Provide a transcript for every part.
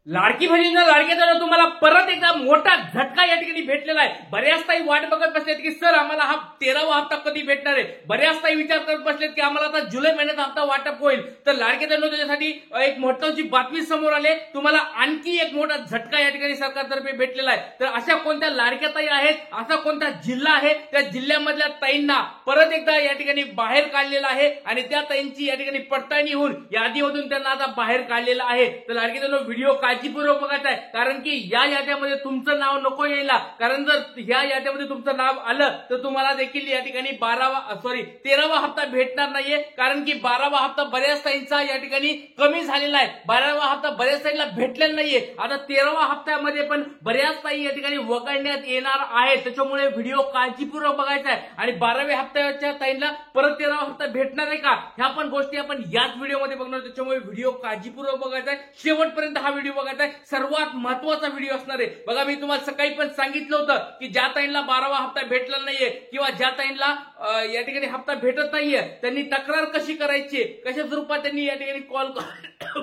लाडकी बहिणींना लाडक्याचा तुम्हाला परत एकदा मोठा झटका या ठिकाणी भेटलेला आहे। बऱ्याच ताई वाट बघत बसलेत की सर आम्हाला हा 13वा हप्ता कधी भेटणार आहे। बऱ्याच ताई विचार करत बसलेत की आम्हाला आता जुलै महिन्यात हप्ता वाटप होईल। तर लाडक्याचा त्याच्यासाठी एक महत्त्वाची बातमी समोर आली, तुम्हाला आणखी एक मोठा झटका या ठिकाणी सरकारतर्फे भेटलेला आहे। तर अशा कोणत्या लाडक्या ताई आहेत, असा कोणता जिल्हा आहे, त्या जिल्ह्यामधल्या ताईंना परत एकदा या ठिकाणी बाहेर काढलेला आहे आणि त्या ताईंची या ठिकाणी पडताळणी होऊन यादीमधून त्यांना आता बाहेर काढलेलं आहे। तर लाडक्याचा व्हिडिओ काळजीपूर्वक बघायचा आहे, कारण की या याद्यामध्ये तुमचं नाव नको यायला। कारण जर या याद्यामध्ये तुमचं नाव आलं तर तुम्हाला देखील या ठिकाणी 13वा हप्ता भेटणार नाहीये, कारण की 12वा हप्ता बऱ्याच ताईंचा या ठिकाणी कमी झालेला आहे। 12वा हप्ता बऱ्याच ताईंना भेटलेला नाहीये। आता 13वा हप्त्यामध्ये पण बऱ्याच ताई या ठिकाणी वगळण्यात येणार आहेत। त्याच्यामुळे व्हिडिओ काळजीपूर्वक बघायचा आहे आणि 12व्या हप्त्याच्या ताईंना परत 13वा हप्ता भेटणार आहे का, ह्या पण गोष्टी आपण याच व्हिडिओमध्ये बघणार। त्याच्यामुळे व्हिडिओ काळजीपूर्वक बघायचा आहे, शेवटपर्यंत हा व्हिडिओ बघायचा आहे। सर्वात महत्त्वाचा व्हिडिओ असणार आहे बघा। मी तुम्हाला सकाळी पण सांगितलं होतं की ज्या ताईंना 12वा हप्ता भेटला नाहीये किंवा ज्या ताईंना या ठिकाणी हप्ता भेटत नाहीये त्यांनी तक्रार कशी करायची, कशा स्वरूपात त्यांनी या ठिकाणी कॉल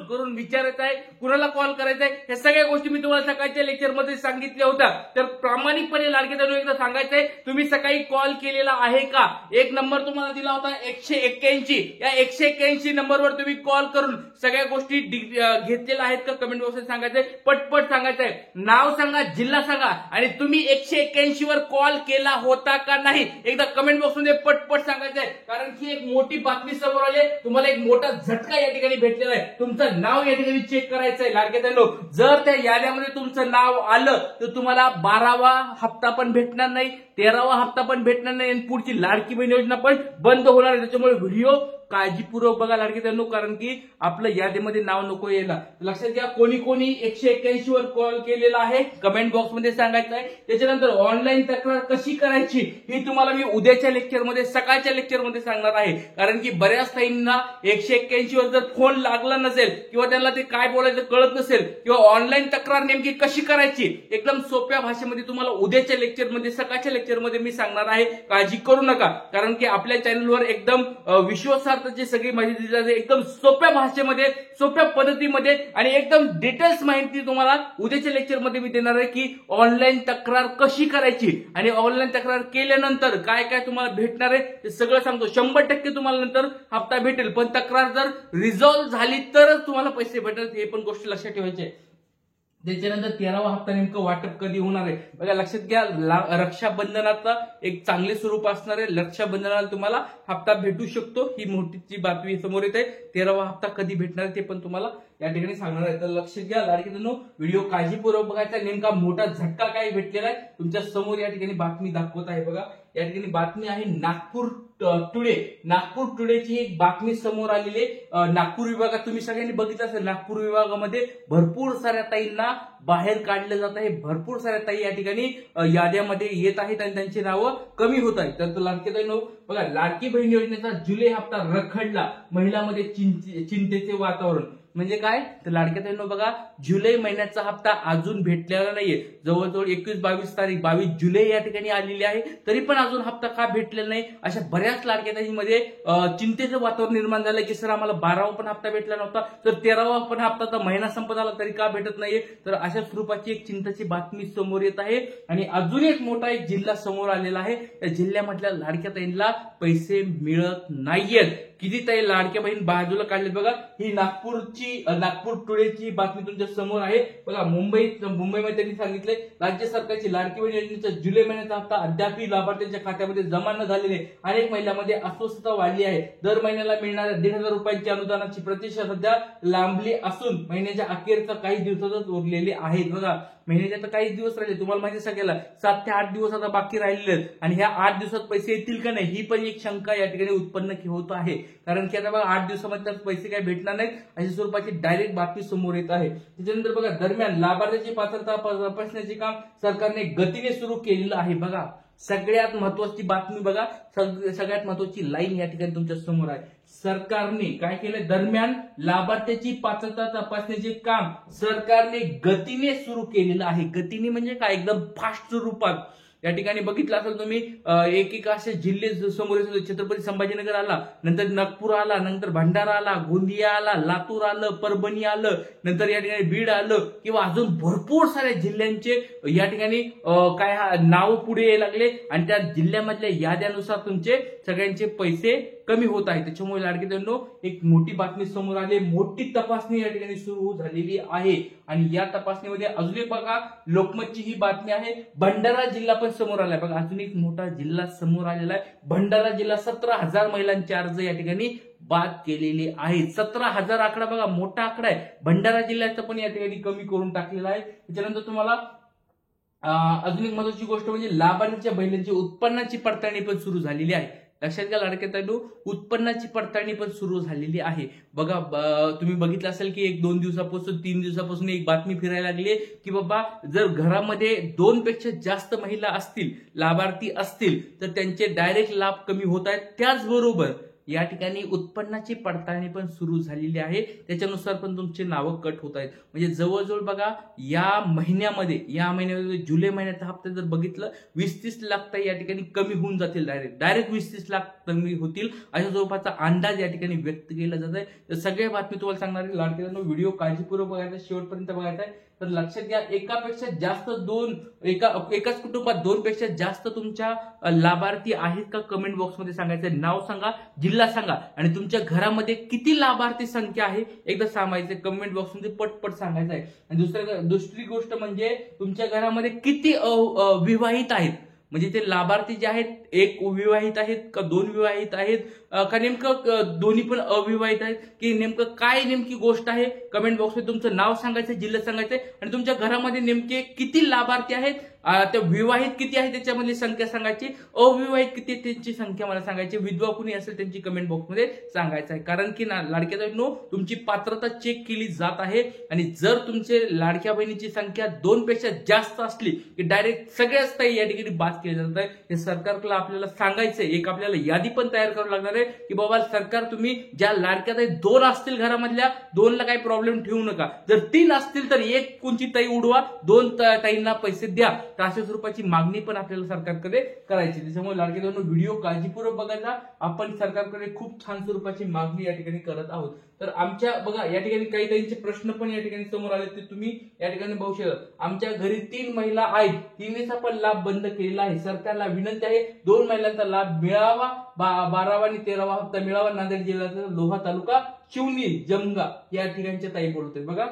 करून विचारायचं आहे, कुणाला कॉल करायचा आहे, या सगळ्या गोष्टी मी तुम्हाला सकाळच्या लेक्चरमध्ये सांगितल्या होत्या। तर प्रामाणिकपणे लाडक्याचा एकदा सांगायचं आहे, तुम्ही सकाळी कॉल केलेला आहे का? एक नंबर तुम्हाला दिला होता 181, या 181 नंबरवर तुम्ही कॉल करून सगळ्या गोष्टी घेतलेल्या आहेत का कमेंट बॉक्समध्ये सांगायचंय, पटपट सांगायचंय। नाव सांगा, जिल्हा सांगा आणि तुम्ही 181 वर कॉल केला होता का नाही एकदा कमेंट बॉक्समध्ये पटपट सांगायचंय। कारण की एक मोठी बातमी समोर आली, तुम्हाला एक मोठा झटका या ठिकाणी भेटलेला आहे। तुमचं नाव या ठिकाणी चेक करायचंय लाडक्यानो। जर त्या याद्यामध्ये तुमचं नाव आलं तर तुम्हाला 12वा हप्ता पण भेटणार नाही, 13वा हप्ता पण भेटणार नाही आणि पुढची लाडकी बहीण योजना पण बंद होणार आहे। त्याच्यामुळे व्हिडिओ काळजीपूर्वक बघा लाडक्यानो, कारण की आपलं यादीमध्ये नाव नको यायला। लक्षात घ्या, कोणी कोणी 181 वर कॉल केलेला आहे कमेंट बॉक्समध्ये सांगायचं आहे। त्याच्यानंतर ऑनलाईन तक्रार कशी करायची ही तुम्हाला मी उद्याच्या लेक्चरमध्ये, सकाळच्या लेक्चरमध्ये सांगणार आहे। कारण की बऱ्याच ताईंना 181 वर जर फोन लागला नसेल किंवा त्यांना ते काय बोलायचं कळत नसेल किंवा ऑनलाईन तक्रार नेमकी कशी करायची एकदम सोप्या भाषेमध्ये तुम्हाला उद्याच्या लेक्चरमध्ये, सकाळच्या लेक्चरमध्ये मी सांगणार आहे। काळजी करू नका, कारण की आपल्या चॅनलवर एकदम विश्वासार्ह सगळी माहिती दिली जाते, एकदम सोप्या भाषेमध्ये, सोप्या पद्धतीमध्ये आणि एकदम डिटेल्स माहिती तुम्हाला उद्याच्या लेक्चरमध्ये मी देणार आहे की ऑनलाईन तक्रार कशी करायची आणि ऑनलाईन तक्रार केल्यानंतर काय काय तुम्हाला भेटणार आहे ते सगळं सांगतो। 100% तुम्हाला नंतर हप्ता भेटेल, पण तक्रार जर रिझॉल्व्ह झाली तरच तुम्हाला पैसे भेटतात, हे पण गोष्ट लक्षात ठेवायची। त्याच्यानंतर 13वा हप्ता नेमकं वाटप कधी होणार आहे बघा, लक्षात घ्या। रक्षाबंधनाचा एक चांगले स्वरूप असणार आहे, रक्षाबंधनाला तुम्हाला हप्ता भेटू शकतो, ही मोठी बातमी समोर येत आहे। 13वा हप्ता कधी भेटणार ते पण तुम्हाला या ठिकाणी सांगणार आहे। तर लक्षात घ्या लाडक्यानो, व्हिडिओ काळजीपूर्वक बघायचा। नेमका मोठा झटका काय भेटलेला आहे तुमच्या समोर या ठिकाणी बातमी दाखवत आहे बघा। या ठिकाणी बातमी आहे नागपूर टुडे। नागपूर टुडेची एक बातमी समोर आलेली आहे। नागपूर विभागात तुम्ही सगळ्यांनी बघितलं असेल, नागपूर विभागामध्ये भरपूर साऱ्या ताईंना बाहेर काढलं जात आहे, भरपूर साऱ्या ताई या ठिकाणी याद्यामध्ये येत आहेत आणि त्यांची नावं कमी होत आहेत। तर लाडक्यानो बघा, लाडकी बहीण योजनेचा जुलै हप्ता रखडला, महिलांमध्ये चिंतेचे वातावरण। म्हणजे काय, तर लाडक्यानो बघा, जुलै महिन्याचा हप्ता अजून भेटलेला नाहीये। जवळजवळ 21-22 तारीख 22 जुलै या ठिकाणी आलेली आहे, तरी पण अजून हप्ता का भेटलेला नाही, अशा बऱ्याच लाडक्यामध्ये चिंतेचं वातावरण निर्माण झालंय की सर आम्हाला 12वा पण हप्ता भेटला नव्हता, तर 13वा पण हप्ता तर महिना संपत आला तरी का भेटत नाहीये। तर अशा स्वरूपाची एक चिंतेची बातमी समोर येत आहे आणि अजून एक मोठा एक जिल्हा समोर आलेला आहे। त्या जिल्ह्यामधल्या लाडक्या ताईंना पैसे मिळत नाहीयेत। किती ताई लाडक्या बहीण बाजूला काढलेत बघा। ही नागपूर टुडेची बातमी तुमच्या समोर आहे बघा। मुंबईमध्ये त्यांनी सांगितलंय, राज्य सरकारची लाडकी बहीण योजनेचा जुलै महिन्याचा हप्ता अद्याप लाभार्थ्यांच्या खात्यामध्ये जमा न झालेले अनेक महिलांमध्ये अस्वस्थता वाढली आहे। दर महिन्याला मिळणाऱ्या 1,500 रुपयांची अनुदानाची प्रतीक्षा सध्या लांबली असून महिन्याच्या अखेरचा काही दिवसातच उरलेले आहेत बघा। महिन्याच्या तर काही दिवस राहिले, तुम्हाला माहिती सगळ्याला 7 ते 8 दिवस आता बाकी राहिलेले आहेत आणि ह्या 8 दिवसात पैसे येतील का नाही ही पण एक शंका या ठिकाणी उत्पन्न होत आहे। कारण की आता बघा 8 दिवसामध्ये पैसे काही भेटणार नाहीत अशा स्वरूपाची डायरेक्ट बातमी समोर येत आहे। त्याच्यानंतर बघा, दरम्यान लाभार्थ्याची पात्रता तपासण्याचे काम सरकारने गतीने सुरू केलेलं आहे बघा। सगळ्यात महत्वाची बातमी बघा, सगळ्यात महत्वाची लाईन या ठिकाणी तुमच्या समोर आहे। सरकारने काय केलंय, दरम्यान लाभार्थ्याची पात्रता तपासण्याचे काम सरकारने गतीने सुरू केलेलं आहे। गतीने म्हणजे काय, एकदम फास्ट स्वरूपात या ठिकाणी बघितलं असेल तुम्ही एक असे जिल्हे समोर येतो. छत्रपती संभाजीनगर आला, नंतर नागपूर आला, नंतर भंडारा आला, गोंदिया आला, लातूर आलं, परभणी आलं, नंतर या ठिकाणी बीड आलं किंवा अजून भरपूर साऱ्या जिल्ह्यांचे या ठिकाणी काय नाव पुढे यायला लागले आणि त्या जिल्ह्यामधल्या याद्यानुसार तुमचे सगळ्यांचे पैसे कमी होत आहे. त्याच्यामुळे लाडके बहिणींनो एक मोठी बातमी समोर आली, मोठी तपासणी या ठिकाणी सुरू झालेली आहे आणि या तपासणीमध्ये अजून एक बघा लोकमतची ही बातमी आहे. भंडारा जिल्हा पण समोर आलाय बघा, अजून एक मोठा जिल्हा समोर आलेला आहे. भंडारा जिल्हा 17,000 महिलांचे अर्ज या ठिकाणी बाद केलेले आहेत. 17,000 आकडा बघा, मोठा आकडा आहे. भंडारा जिल्ह्याचा पण या ठिकाणी कमी करून टाकलेला आहे. त्याच्यानंतर तुम्हाला अजून एक महत्वाची गोष्ट म्हणजे लाभार्थीच्या महिलांची उत्पन्नाची पडताळणी पण सुरू झालेली आहे. लक्षात घ्या लाडके बहिणींनो, उत्पन्नाची पडताळणी पण सुरू झालेली आहे. बघा तुम्ही बघितलं असेल की 1-2 दिवसापासून 3 दिवसापासून एक बातमी फिरायला लागली की बाबा जर घरामध्ये 2 पेक्षा जास्त महिला असतील, लाभार्थी असतील तर त्यांचे डायरेक्ट लाभ कमी होत आहेत. त्याचबरोबर या ठिकाणी उत्पन्नाची पडताळणी पण सुरू झालेली आहे. त्याच्यानुसार पण तुमचे नावं कट होत आहेत. म्हणजे जवळजवळ बघा या महिन्यामध्ये जुलै महिन्याचा हप्ता जर बघितलं 20-30 लाख तर या ठिकाणी कमी होऊन जातील. डायरेक्ट 20-30 लाख कमी होतील अशा स्वरूपाचा अंदाज या ठिकाणी व्यक्त केला जात आहे. तर सगळ्या बातमी तुम्हाला सांगणार आहे. लाडके बहिणींनो व्हिडिओ काळजीपूर्वक बघायचा, शेवटपर्यंत बघायचा आहे. तर लक्षात घ्या एकापेक्षा जास्त एकाच कुटुंबात 2 पेक्षा जास्त तुमच्या लाभार्थी आहेत का कमेंट बॉक्समध्ये सांगायचं. नाव सांगा, जिल्हा सांगा आणि तुमच्या घरामध्ये किती लाभार्थी संख्या आहे एकदा सांगायचं कमेंट बॉक्समध्ये पटपट सांगायचं आहे. आणि दुसरी गोष्ट म्हणजे तुमच्या घरामध्ये किती विवाहित आहेत, म्हणजे ते लाभार्थी जे आहेत एक विवाहित आहेत का 2 विवाहित आहेत का नेमकं दोन्ही पण अविवाहित आहेत की नेमकं काय नेमकी गोष्ट आहे. कमेंट बॉक्समध्ये तुमचं नाव सांगायचं, जिल्हा सांगायचंय आणि तुमच्या घरामध्ये नेमके किती लाभार्थी आहेत, त्या विवाहित किती आहे त्याच्यामधली संख्या सांगायची, अविवाहित किती आहे त्यांची संख्या मला सांगायची, विधवा कुणी असेल त्यांची कमेंट बॉक्समध्ये सांगायचं आहे. कारण की ना लाडक्या बहिणींनो तुमची पात्रता चेक केली जात आहे आणि जर तुमचे लाडक्या बहिणीची संख्या 2 पेक्षा जास्त असली की डायरेक्ट सगळ्याच ताई या ठिकाणी बाद केले जात आहे. हे सरकारला आपल्याला सांगायचंय. एक आपल्याला यादी पण तयार करावी लागणार आहे की बाबा सरकार तुम्ही ज्या लाडक्या ताई 2 असतील घरामधल्या 2ला काही प्रॉब्लेम ठेवू नका. जर 3 असतील तर एक कोणची ताई उडवा, 2 ताईंना पैसे द्या. तर अशा स्वरूपाची मागणी पण आपल्याला सरकारकडे करायची. त्याच्यामुळे लाडके बहिणींनो व्हिडिओ काळजीपूर्वक बघायचा. आपण सरकारकडे खूप छान स्वरूपाची मागणी या ठिकाणी करत आहोत. तर आमच्या बघा या ठिकाणी काही ताईंचे प्रश्न पण या ठिकाणी समोर आले ते तुम्ही या ठिकाणी बघू शकता. आमच्या घरी 3 महिला आहेत, 3चा पण लाभ बंद केलेला आहे. सरकारला विनंती आहे 2 महिलांचा लाभ मिळावा. 12वा आणि 13वा हप्ता मिळावा. नांदेड जिल्ह्याचा लोहा तालुका शिवनी जमगा या ठिकाणच्या ताई बोलतोय बघा.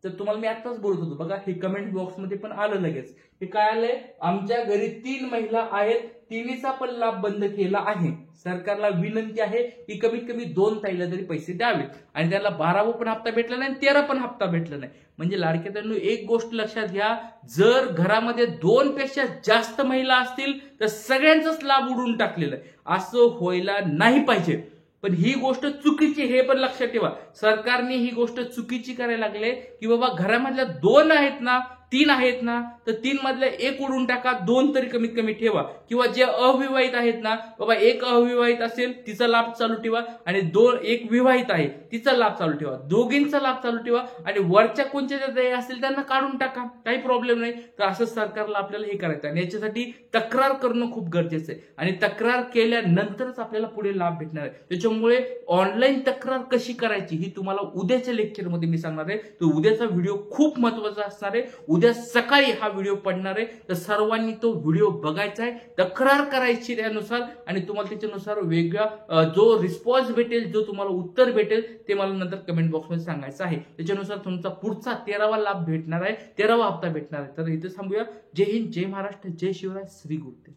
तर तुम्हाला मी आताच बोलत होतो बघा, हे कमेंट बॉक्समध्ये पण आलं लगेच. हे काय आलंय, आमच्या घरी 3 महिला आहेत, 3चा पण लाभ बंद केला आहे. सरकारला विनंती आहे की कमीत कमी 2 ताईला तरी पैसे द्यावेत आणि त्याला 12वा पण हप्ता भेटला नाही, 13 पण हप्ता भेटला नाही. म्हणजे लाडक्या बहिणींनो एक गोष्ट लक्षात घ्या, जर घरामध्ये 2 पेक्षा जास्त महिला असतील तर सगळ्यांचाच लाभ उडून टाकलेला आहे. असं व्हायला नाही पाहिजे. पण ही गोष्ट चुकीची हे पण लक्षात ठेवा. सरकारने ही गोष्ट चुकीची करायला लागले की बाबा घरामधल्या 2 आहेत ना 3 आहेत ना तर 3 मधल्या 1 उडून टाका, 2 तरी कमीत कमी ठेवा. किंवा जे अविवाहित आहेत ना बाबा 1 अविवाहित असेल तिचा लाभ चालू ठेवा आणि 1 विवाहित आहे तिचा लाभ चालू ठेवा. दोघींचा लाभ चालू ठेवा आणि वरच्या कोणत्या ज्या असतील त्यांना काढून टाका, काही प्रॉब्लेम नाही. तर असं सरकारला आपल्याला हे करायचं आणि याच्यासाठी तक्रार करणं खूप गरजेचं आहे आणि तक्रार केल्यानंतरच आपल्याला पुढे लाभ भेटणार आहे. त्याच्यामुळे ऑनलाईन तक्रार कशी करायची ही तुम्हाला उद्याच्या लेक्चरमध्ये मी सांगणार आहे. तर उद्याचा व्हिडिओ खूप महत्वाचा असणार आहे. उद्या सकाळी हा व्हिडिओ पडणार आहे. तर सर्वांनी तो व्हिडिओ बघायचा आहे, तक्रार करायची त्यानुसार आणि तुम्हाला त्याच्यानुसार वेगळा जो रिस्पॉन्स भेटेल, जो तुम्हाला उत्तर भेटेल ते मला नंतर कमेंट बॉक्समध्ये सांगायचं आहे. त्याच्यानुसार तुमचा पुढचा 13वा लाभ भेटणार आहे, 13वा हप्ता भेटणार आहे. तर इथे थांबूया. जय हिंद, जय महाराष्ट्र, जय शिवराय, श्री गुरुदेव.